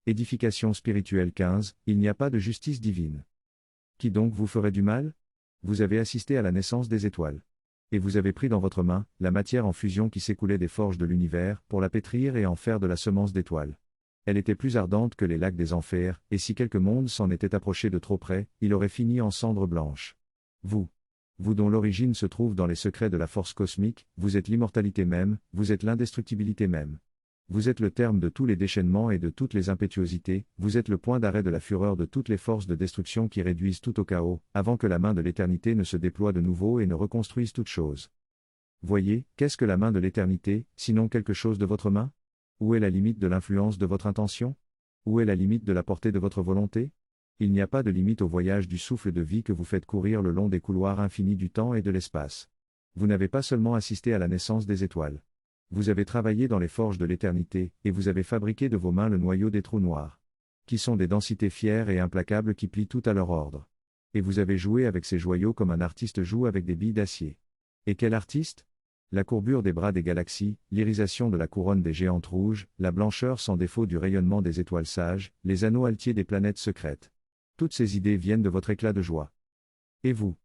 Édification spirituelle 15, il n'y a pas de justice divine. Qui donc vous ferait du mal? Vous avez assisté à la naissance des étoiles. Et vous avez pris dans votre main, la matière en fusion qui s'écoulait des forges de l'univers, pour la pétrir et en faire de la semence d'étoiles. Elle était plus ardente que les lacs des enfers, et si quelque monde s'en était approché de trop près, il aurait fini en cendres blanches. Vous dont l'origine se trouve dans les secrets de la force cosmique, vous êtes l'immortalité même, vous êtes l'indestructibilité même. Vous êtes le terme de tous les déchaînements et de toutes les impétuosités, vous êtes le point d'arrêt de la fureur de toutes les forces de destruction qui réduisent tout au chaos, avant que la main de l'éternité ne se déploie de nouveau et ne reconstruise toute chose. Voyez, qu'est-ce que la main de l'éternité, sinon quelque chose de votre main? Où est la limite de l'influence de votre intention? Où est la limite de la portée de votre volonté? Il n'y a pas de limite au voyage du souffle de vie que vous faites courir le long des couloirs infinis du temps et de l'espace. Vous n'avez pas seulement assisté à la naissance des étoiles. Vous avez travaillé dans les forges de l'éternité, et vous avez fabriqué de vos mains le noyau des trous noirs. Qui sont des densités fières et implacables qui plient tout à leur ordre. Et vous avez joué avec ces joyaux comme un artiste joue avec des billes d'acier. Et quel artiste? La courbure des bras des galaxies, l'irisation de la couronne des géantes rouges, la blancheur sans défaut du rayonnement des étoiles sages, les anneaux altiers des planètes secrètes. Toutes ces idées viennent de votre éclat de joie. Et vous,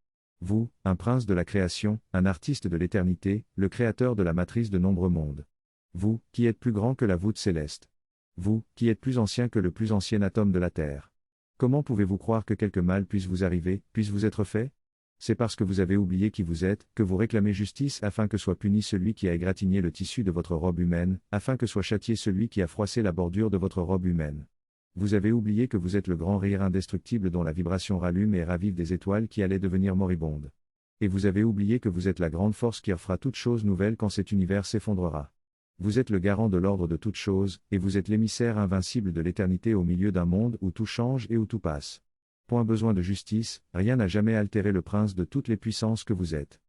un prince de la création, un artiste de l'éternité, le créateur de la matrice de nombreux mondes. Vous, qui êtes plus grand que la voûte céleste. Vous, qui êtes plus ancien que le plus ancien atome de la Terre. Comment pouvez-vous croire que quelque mal puisse vous arriver, puisse vous être fait? C'est parce que vous avez oublié qui vous êtes, que vous réclamez justice afin que soit puni celui qui a égratigné le tissu de votre robe humaine, afin que soit châtié celui qui a froissé la bordure de votre robe humaine. Vous avez oublié que vous êtes le grand rire indestructible dont la vibration rallume et ravive des étoiles qui allaient devenir moribondes. Et vous avez oublié que vous êtes la grande force qui refera toute chose nouvelle quand cet univers s'effondrera. Vous êtes le garant de l'ordre de toute chose, et vous êtes l'émissaire invincible de l'éternité au milieu d'un monde où tout change et où tout passe. Point besoin de justice, rien n'a jamais altéré le prince de toutes les puissances que vous êtes.